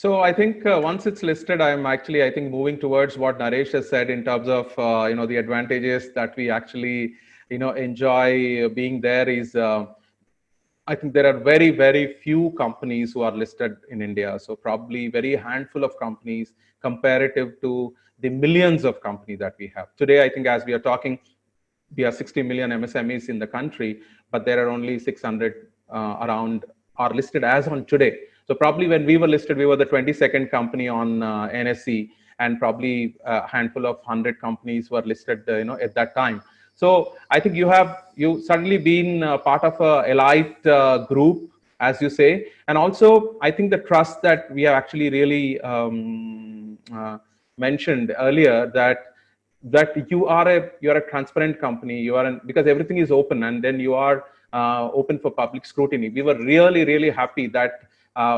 So I think once it's listed, I'm actually, I think, moving towards what Naresh has said in terms of, the advantages that we actually, enjoy being there is, I think there are very, very few companies who are listed in India. So probably very handful of companies comparative to the millions of companies that we have. Today, I think as we are talking, we are 60 million MSMEs in the country, but there are only 600 around are listed as on today. So probably when we were listed, we were the 22nd company on NSE, and probably a handful of 100 companies were listed, at that time. So I think you suddenly been part of a elite group, as you say, and also I think the trust that we have actually really mentioned earlier, that you're a transparent company, because everything is open, and then you are open for public scrutiny. We were really, really happy that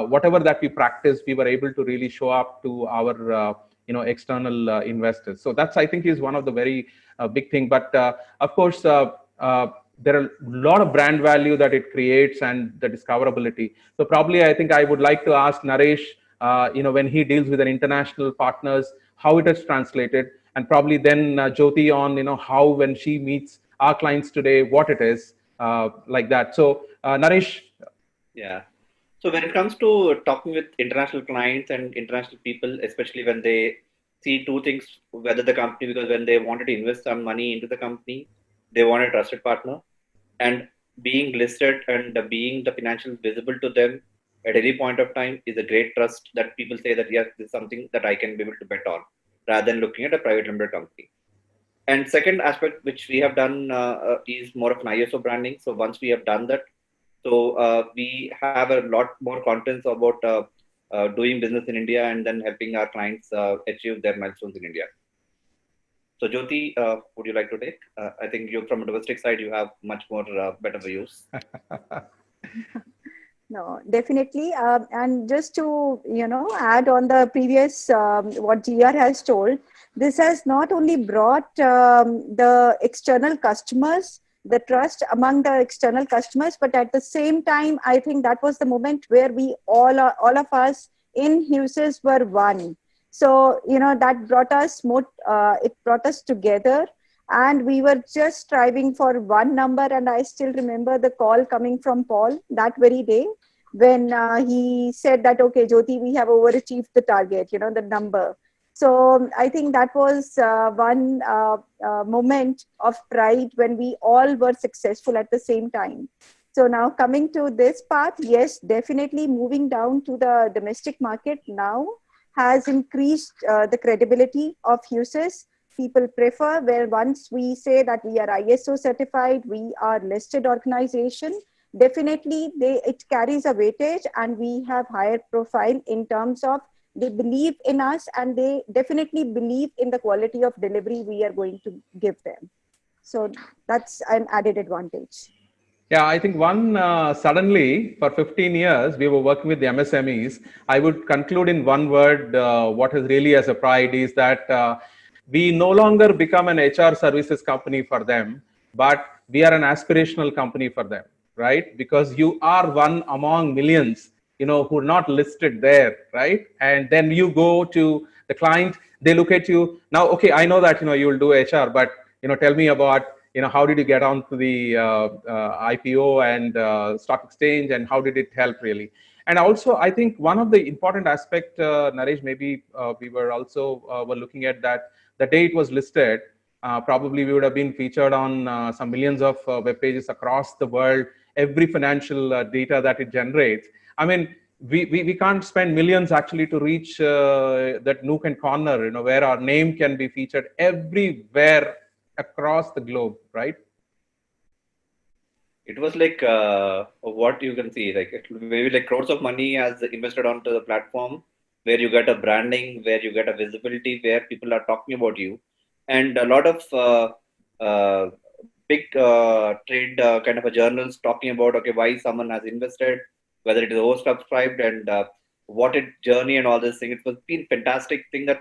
whatever that we practiced, we were able to really show up to our external investors. So that's, I think, is one of the very big thing. But of course, there are a lot of brand value that it creates and the discoverability. So probably I think I would like to ask Naresh, when he deals with an international partners, how it has translated, and probably then Jyoti on, how when she meets our clients today, what it is, like that. So Naresh. Yeah. So when it comes to talking with international clients and international people, especially when they see two things, whether the company, because when they wanted to invest some money into the company, they want a trusted partner, and being listed and being the financial visible to them at any point of time is a great trust that people say that yes, this is something that I can be able to bet on, rather than looking at a private limited company. And second aspect which we have done is more of an ISO branding. So once we have done that, so we have a lot more confidence about doing business in India and then helping our clients achieve their milestones in India. So Jyoti, would you like to take? I think you, from a domestic side, you have much more better views. No, definitely. And just to, add on the previous, what GR has told, this has not only brought the external customers, the trust among the external customers, but at the same time, I think that was the moment where we all of us in Huses were one. So, that brought us more, it brought us together, and we were just striving for one number. And I still remember the call coming from Paul that very day, when he said that, okay, Jyoti, we have overachieved the target, the number. So I think that was one moment of pride when we all were successful at the same time. So now coming to this part, yes, definitely moving down to the domestic market now has increased the credibility of Huses. People prefer, where once we say that we are ISO certified, we are listed organization, definitely it carries a weightage, and we have higher profile in terms of they believe in us, and they definitely believe in the quality of delivery we are going to give them. So that's an added advantage. Yeah, I think suddenly for 15 years, we were working with the MSMEs. I would conclude in one word, what is really as a pride is that we no longer become an HR services company for them, but we are an aspirational company for them, right? Because you are one among millions, who are not listed there, right? And then you go to the client, they look at you. Now, okay, I know that, you will do HR, but, tell me about, how did you get onto the IPO and stock exchange, and how did it help really? And also, I think one of the important aspect, Naresh, maybe we were also were looking at that the day it was listed, probably we would have been featured on some millions of web pages across the world, every financial data that it generates. I mean, we can't spend millions actually to reach that nook and corner, where our name can be featured everywhere across the globe, right? It was like what you can see, like maybe like crores of money has invested onto the platform, where you get a branding, where you get a visibility, where people are talking about you, and a lot of big trade kind of a journals talking about okay why someone has invested, whether it is oversubscribed, and what it journey and all this thing. It was been fantastic thing that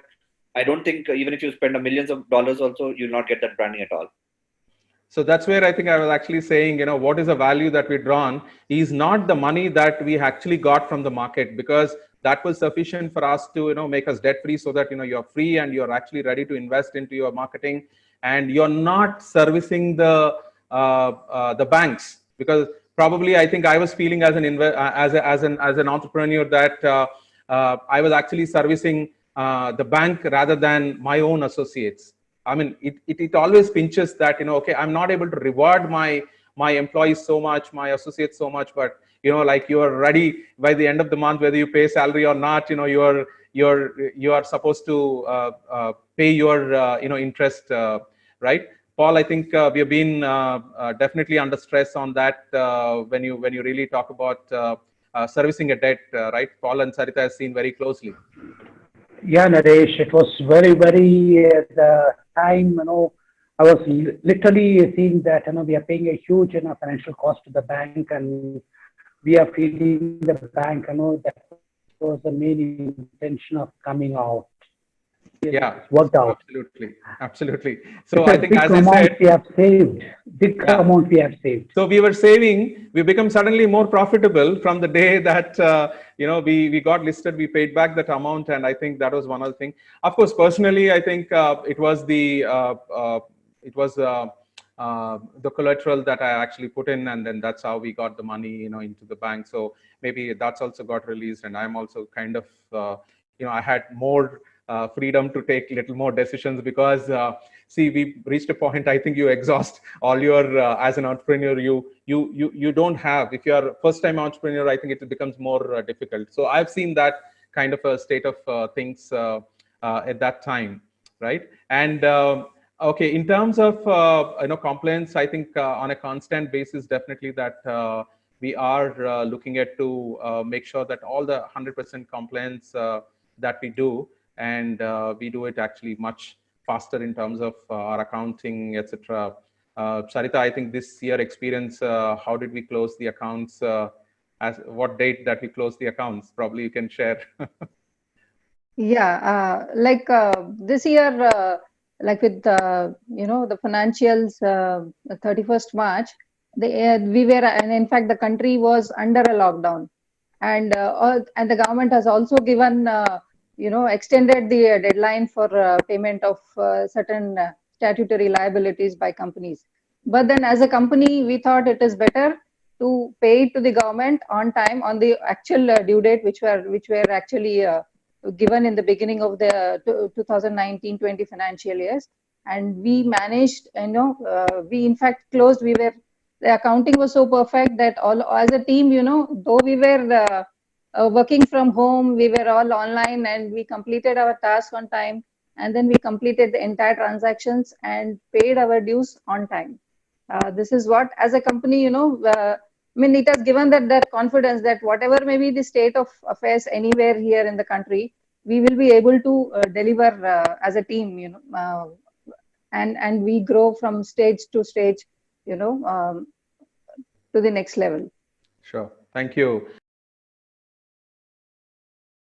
I don't think even if you spend a millions of dollars also you'll not get that branding at all. So that's where I think I was actually saying, what is the value that we drawn is not the money that we actually got from the market, because that was sufficient for us to, make us debt free, so that, you're free and you're actually ready to invest into your marketing, and you're not servicing the banks. Because probably I think I was feeling as an entrepreneur that I was actually servicing the bank rather than my own associates. I mean, it always pinches that, okay, I'm not able to reward my employees so much, my associates so much, but like, you are ready by the end of the month, whether you pay salary or not, you are supposed to pay your interest, right? Paul, I think we have been definitely under stress on that when you really talk about servicing a debt, right? Paul and Sarita has seen very closely. Yeah, Naresh, it was very, very the time, I was literally seeing that, we are paying a huge, financial cost to the bank, and we are feeding the bank, that was the main intention of coming out. Yeah, it's worked out. Absolutely. So I think, as I said, we have saved, big amount we have saved. So we were saving, we become suddenly more profitable from the day that, we got listed, we paid back that amount. And I think that was one other thing. Of course, personally, I think it was the collateral that I actually put in, and then that's how we got the money, into the bank. So maybe that's also got released, and I'm also kind of, I had more freedom to take little more decisions, because see, we reached a point, I think you exhaust all your as an entrepreneur, you don't have, if you are a first time entrepreneur, I think it becomes more difficult. So I've seen that kind of a state of things at that time, right? And okay, in terms of complaints, I think on a constant basis, definitely that we are looking at to make sure that all the 100% complaints that we do, and we do it actually much faster in terms of our accounting, etc. Sarita, I think this year experience, how did we close the accounts? As what date that we closed the accounts? Probably you can share. Yeah, like this year, like with the financials, 31st March, we were, and in fact the country was under a lockdown, and the government has also given extended the deadline for payment of certain statutory liabilities by companies. But then, as a company, we thought it is better to pay it to the government on time, on the actual due date, which were actually given in the beginning of the 2019-20 financial years. And we managed, we in fact closed. The accounting was so perfect that all, as a team, though we were working from home, we were all online, and we completed our task on time, and then we completed the entire transactions and paid our dues on time. This is what, as a company, it has given that confidence that whatever may be the state of affairs anywhere here in the country, we will be able to deliver as a team, and we grow from stage to stage, to the next level. Sure. Thank you.